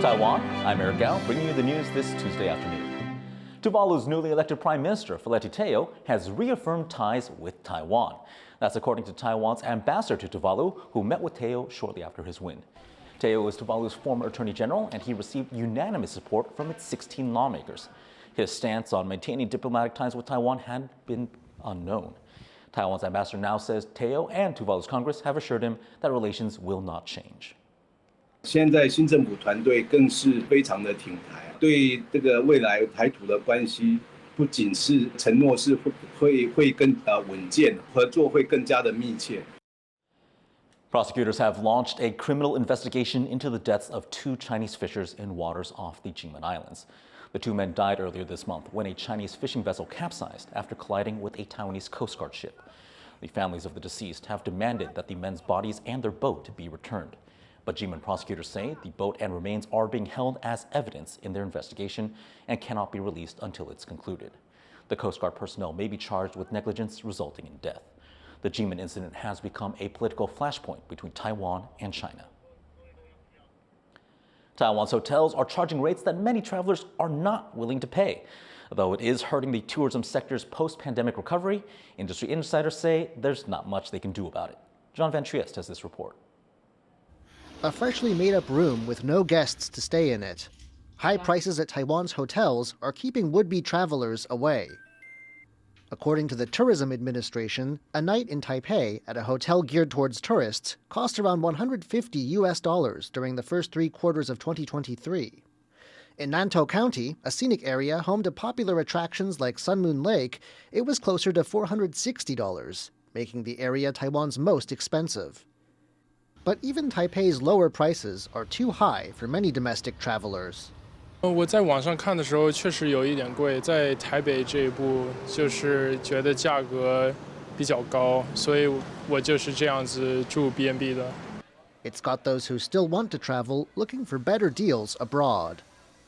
Taiwan, I'm Eric Gao, bringing you the news this Tuesday afternoon. Tuvalu's newly elected Prime Minister, Feleti Teo, has reaffirmed ties with Taiwan. That's according to Taiwan's ambassador to Tuvalu, who met with Teo shortly after his win. Teo is Tuvalu's former Attorney General, and he received unanimous support from its 16 lawmakers. His stance on maintaining diplomatic ties with Taiwan had been unknown. Taiwan's ambassador now says Teo and Tuvalu's Congress have assured him that relations will not change. 现在新政府团队更是非常的挺台，对这个未来台土的关系，不仅是承诺是会更稳健，合作会更加的密切。 Prosecutors have launched a criminal investigation into the deaths of 2 Chinese fishers in waters off the Kinmen Islands. The 2 men died earlier this month when a Chinese fishing vessel capsized after colliding with a Taiwanese Coast Guard ship. The families of the deceased have demanded that the men's bodies and their boat be returned. But Kinmen prosecutors say the boat and remains are being held as evidence in their investigation and cannot be released until it's concluded. The Coast Guard personnel may be charged with negligence resulting in death. The Kinmen incident has become a political flashpoint between Taiwan and China. Taiwan's hotels are charging rates that many travelers are not willing to pay. Though it is hurting the tourism sector's post-pandemic recovery, industry insiders say there's not much they can do about it. John Van Trieste has this report. A freshly made-up room with no guests to stay in it. High prices at Taiwan's hotels are keeping would-be travelers away. According to the Tourism Administration, a night in Taipei at a hotel geared towards tourists cost around $150 during the first 3 quarters of 2023. In Nantou County, a scenic area home to popular attractions like Sun Moon Lake, it was closer to $460, making the area Taiwan's most expensive. But even Taipei's lower prices are too high for many domestic travelers. 我在网上看的时候确实有一点贵，在台北这一步就是觉得价格比较高，所以我就是这样子住 B&B 的。 It's got those who still want to travel looking for better deals abroad.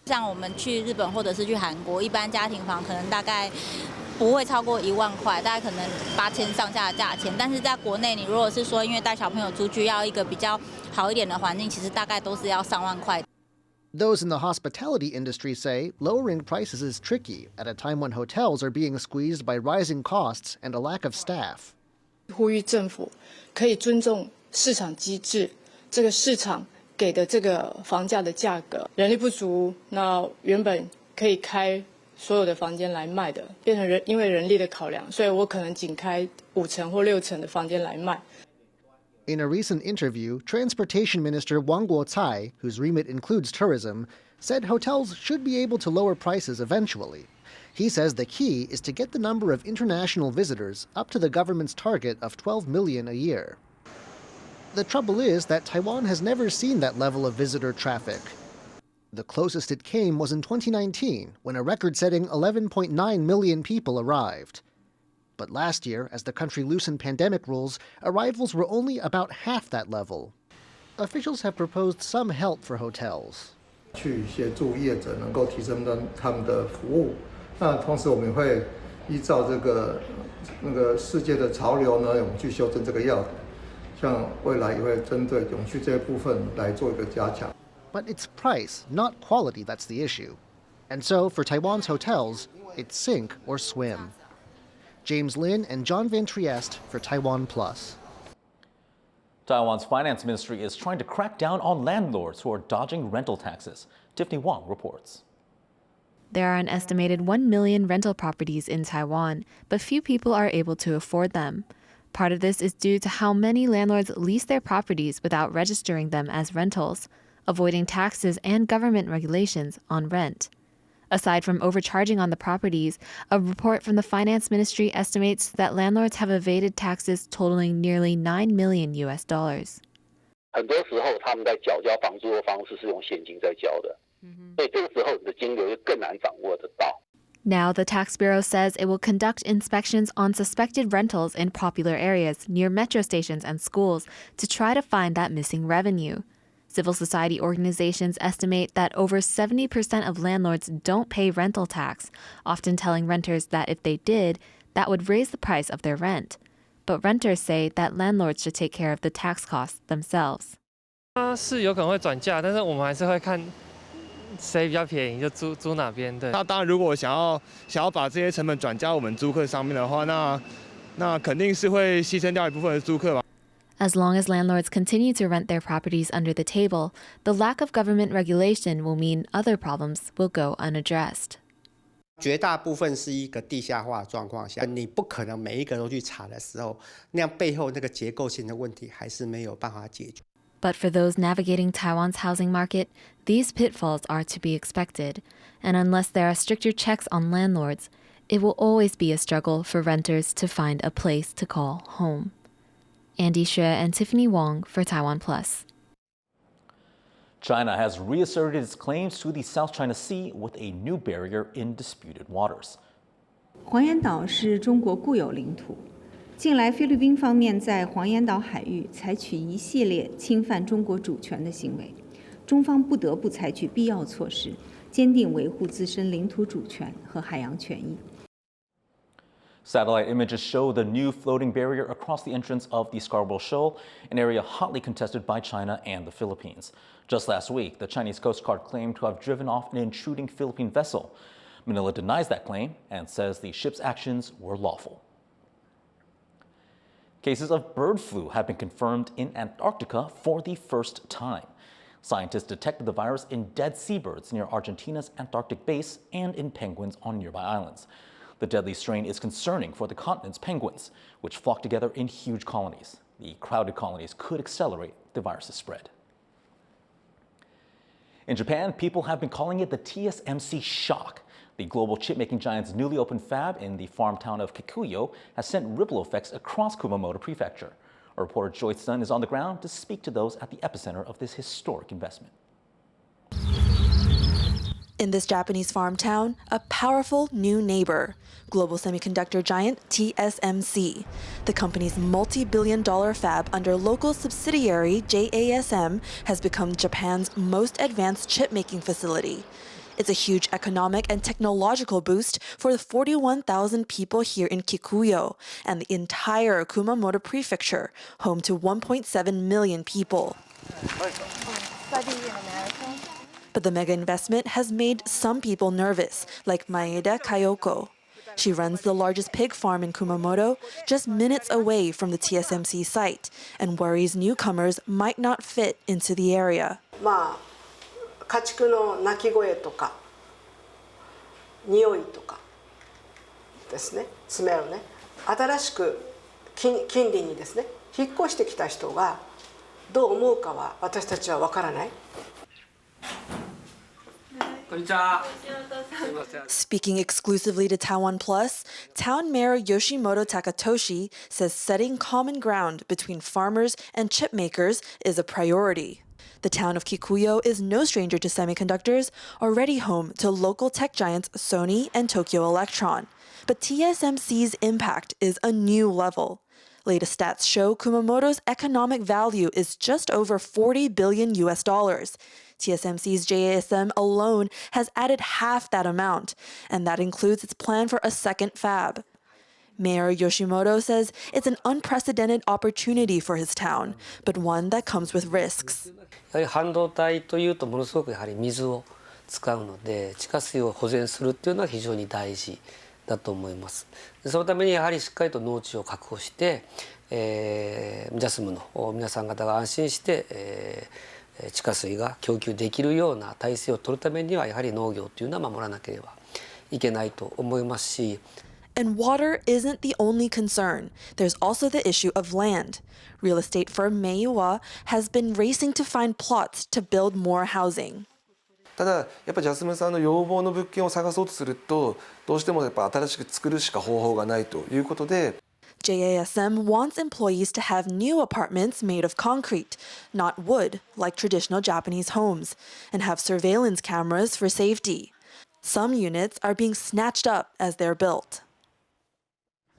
像我们去日本或者是去韩国，一般家庭房可能大概不会超过1万块，大概可能8000上下的价钱。但是在国内，你如果是说因为带小朋友出去要一个比较好一点的环境，其实大概都是要上万块。 Those in the hospitality industry say lowering prices is tricky at a time when hotels are being squeezed by rising costs and a lack of staff. 呼吁政府可以尊重市场机制，这个市场给的这个房价的价格，人力不足，那原本可以开所有的房间来卖的，变成因为人力的考量，所以我可能仅开5层或6层的房间来卖。 In a recent interview, Transportation Minister Wang Guocai, whose remit includes tourism, said hotels should be able to lower prices eventually. He says the key is to get the number of international visitors up to the government's target of 12 million a year. The trouble is that Taiwan has never seen that level of visitor traffic. The closest it came was in 2019, when a record-setting 11.9 million people arrived. But last year, as the country loosened pandemic rules, arrivals were only about half that level. Officials have proposed some help for hotels. 去协助业者能够提升他们的服务，那同时我们会依照这个世界的潮流呢，我们去修正这个要点，像未来也会针对永续这一部分来做一个加强。 But it's price, not quality, that's the issue. And so, for Taiwan's hotels, it's sink or swim. James Lin and John Van Trieste for TaiwanPlus. Taiwan's finance ministry is trying to crack down on landlords who are dodging rental taxes. Tiffany Wong reports. There are an estimated 1 million rental properties in Taiwan, but few people are able to afford them. Part of this is due to how many landlords lease their properties without registering them as rentals, avoiding taxes and government regulations on rent. Aside from overcharging on the properties, a report from the finance ministry estimates that landlords have evaded taxes totaling nearly $9 million. 很多时候他们在缴交房租的方式是用现金在缴的，所以这个时候你的金流就更难掌握得到。 Now, the Tax Bureau says it will conduct inspections on suspected rentals in popular areas near metro stations and schools to try to find that missing revenue. Civil society organizations estimate that over 70% of landlords don't pay rental tax, often telling renters that if they did, that would raise the price of their rent. But renters say that landlords should take care of the tax costs themselves. 是有可能会转嫁，但是我们还是会看谁比较便宜就租哪边。对。那当然，如果想要把这些成本转嫁我们租客上面的话，那肯定是会牺牲掉一部分的租客吧。 As long as landlords continue to rent their properties under the table, the lack of government regulation will mean other problems will go unaddressed. 绝大部分是一个地下化状况下，你不可能每一个都去查的时候，那样背后那个结构性的问题还是没有办法解决。 But for those navigating Taiwan's housing market, these pitfalls are to be expected, and unless there are stricter checks on landlords, it will always be a struggle for renters to find a place to call home. Andy Xue and Tiffany Wong for TaiwanPlus. China has reasserted its claims to the South China Sea with a new barrier in disputed waters. 黄岩岛是中国固有领土。近来，菲律宾方面在黄岩岛海域采取一系列侵犯中国主权的行为，中方不得不采取必要措施，坚定维护自身领土主权和海洋权益。 Satellite images show the new floating barrier across the entrance of the Scarborough Shoal, an area hotly contested by China and the Philippines. Just last week, the Chinese Coast Guard claimed to have driven off an intruding Philippine vessel. Manila denies that claim and says the ship's actions were lawful. Cases of bird flu have been confirmed in Antarctica for the first time. Scientists detected the virus in dead seabirds near Argentina's Antarctic base and in penguins on nearby islands. The deadly strain is concerning for the continent's penguins, which flock together in huge colonies. The crowded colonies could accelerate the virus's spread. In Japan, people have been calling it the TSMC shock. The global chip-making giant's newly opened fab in the farm town of Kikuyo has sent ripple effects across Kumamoto Prefecture. Our reporter Joyce Dunn is on the ground to speak to those at the epicenter of this historic investment. In this Japanese farm town, a powerful new neighbor, global semiconductor giant TSMC. The company's multi-billion-dollar fab under local subsidiary JASM has become Japan's most advanced chip-making facility. It's a huge economic and technological boost for the 41,000 people here in Kikuyo and the entire Kumamoto Prefecture, home to 1.7 million people. But the mega investment has made some people nervous, like Maeda Kayoko. She runs the largest pig farm in Kumamoto, just minutes away from the TSMC site, and worries newcomers might not fit into the area. 家畜の鳴き声とか匂いとかですね、スメルね、新しく近隣にですね、引っ越してきた人がどう思うかは私たちは分からない。 Speaking exclusively to TaiwanPlus, Town Mayor Yoshimoto Takatoshi says setting common ground between farmers and chip makers is a priority. The town of Kikuyo is no stranger to semiconductors, already home to local tech giants Sony and Tokyo Electron. But TSMC's impact is a new level. Latest stats show Kumamoto's economic value is just over $40 billion. TSMC's JASM alone has added half that amount, and that includes its plan for a second fab. Mayor Yoshimoto says it's an unprecedented opportunity for his town, but one that comes with risks. 半導体というとものすごくやはり水を使うので、地下水を保全するっていうのは非常に大事だと思います。そのためにやはりしっかりと農地を確保して、JASMの皆さん方が安心して、地下水が供給できるような体制を取るためにはやはり農業というのは守らなければいけないと思いますし。 And water isn't the only concern. There's also the issue of land. Real estate firm Meiwa has been racing to find plots to build more housing. ただやっぱりJASMさんの要望の物件を探そうとするとどうしてもやっぱ新しく作るしか方法がないということで。 JASM wants employees to have new apartments made of concrete, not wood, like traditional Japanese homes, and have surveillance cameras for safety. Some units are being snatched up as they're built.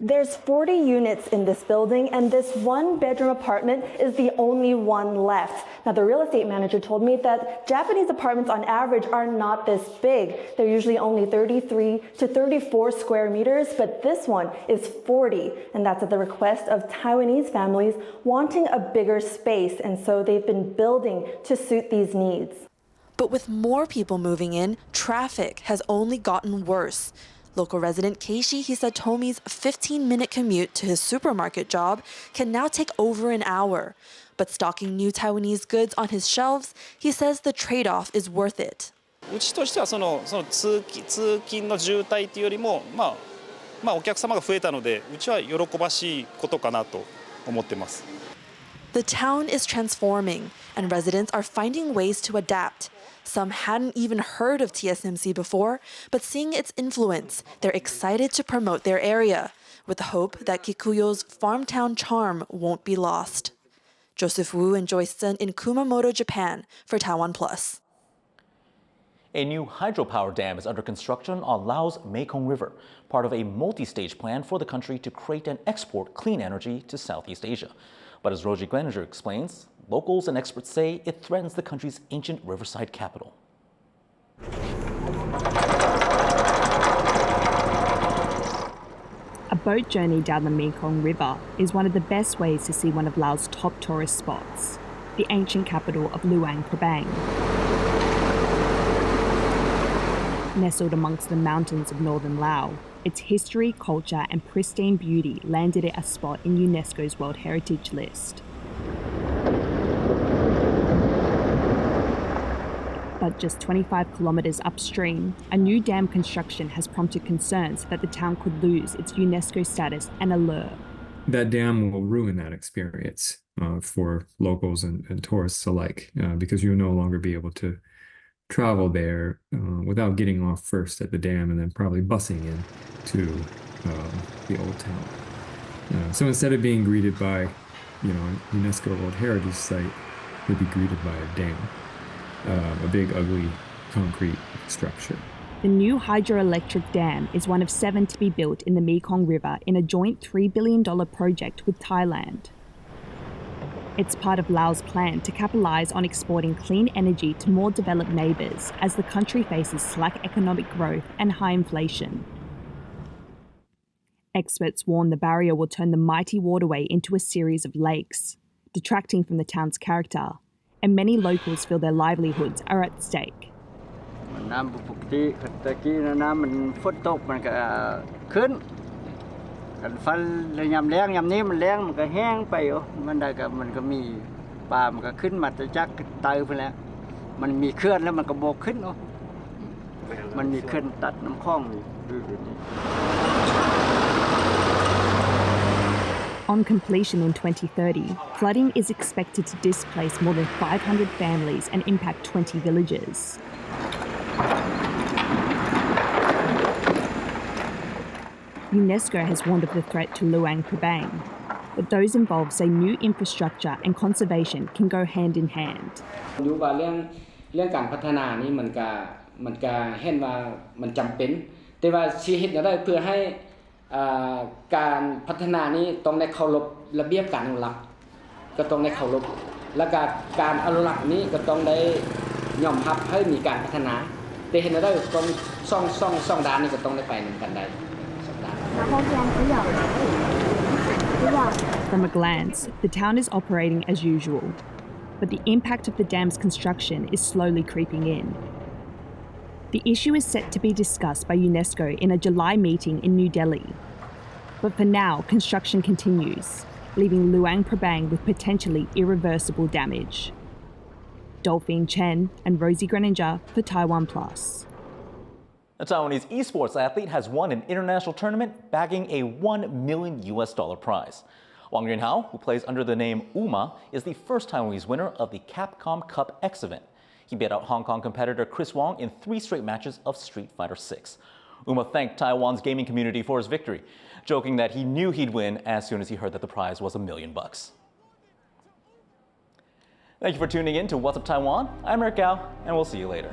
There's 40 units in this building, and this one-bedroom apartment is the only one left. Now, the real estate manager told me that Japanese apartments on average are not this big. They're usually only 33 to 34 square meters, but this one is 40, and that's at the request of Taiwanese families wanting a bigger space, and so they've been building to suit these needs. But with more people moving in, traffic has only gotten worse. Local resident Keishi Hisatomi's 15-minute commute to his supermarket job can now take over an hour. But stocking new Taiwanese goods on his shelves, he says the trade-off is worth it. うちとしてはその通勤の渋滞というよりも、お客様が増えたので、うちは喜ばしいことかなと思ってます。The town is transforming, and residents are finding ways to adapt. Some hadn't even heard of TSMC before, but seeing its influence, they're excited to promote their area, with the hope that Kikuyo's farm town charm won't be lost. Joseph Wu and Joyce Sun in Kumamoto, Japan, for TaiwanPlus. A new hydropower dam is under construction on Laos' Mekong River, part of a multi-stage plan for the country to create and export clean energy to Southeast Asia. But as Rosie Gleninger explains, locals and experts say it threatens the country's ancient riverside capital. A boat journey down the Mekong River is one of the best ways to see one of Laos' top tourist spots, the ancient capital of Luang Prabang. Nestled amongst the mountains of northern Laos, its history, culture, and pristine beauty landed it a spot in UNESCO's World Heritage List. But just 25 kilometres upstream, a new dam construction has prompted concerns that the town could lose its UNESCO status and allure. That dam will ruin that experience for locals and tourists alike, because you'll no longer be able to travel there without getting off first at the dam and then probably busing in to the old town. So instead of being greeted by, a UNESCO World Heritage Site, you'll be greeted by a dam, a big, ugly concrete structure. The new hydroelectric dam is one of 7 to be built in the Mekong River in a joint $3 billion project with Thailand. It's part of Laos' plan to capitalise on exporting clean energy to more developed neighbours as the country faces slack economic growth and high inflation. Experts warn the barrier will turn the mighty waterway into a series of lakes, detracting from the town's character, and many locals feel their livelihoods are at stake. The On completion in 2030, flooding is expected to displace more than 500 families and impact 20 villages. UNESCO has warned of the threat to Luang Prabang, but those involved say new infrastructure and conservation can go hand in hand. เรื่องการพัฒนานี่มันก็เห็นว่ามันจำเป็นแต่ว่าสิเฮ็ดได้เพื่อให้การพัฒนานี้ต้องได้เคารพระเบียบการอนุรักษ์ก็ต้องได้เคารพและการอนุรักษ์นี้ก็ต้องได้ยอมรับให้มีการพัฒนาแต่เห็นได้ต้องซ่องด้านนี้ก็ต้องได้ไปนำกันได้ From a glance, the town is operating as usual, but the impact of the dam's construction is slowly creeping in. The issue is set to be discussed by UNESCO in a July meeting in New Delhi. But for now, construction continues, leaving Luang Prabang with potentially irreversible damage. Dolphine Chen and Rosie Gleninger for TaiwanPlus. A Taiwanese esports athlete has won an international tournament, bagging a $1 million prize. Wang Yunhao, who plays under the name Uma, is the first Taiwanese winner of the Capcom Cup X event. He beat out Hong Kong competitor Chris Wong in 3 straight matches of Street Fighter VI. Uma thanked Taiwan's gaming community for his victory, joking that he knew he'd win as soon as he heard that the prize was $1 million. Thank you for tuning in to What's Up Taiwan. I'm Eric Gao, and we'll see you later.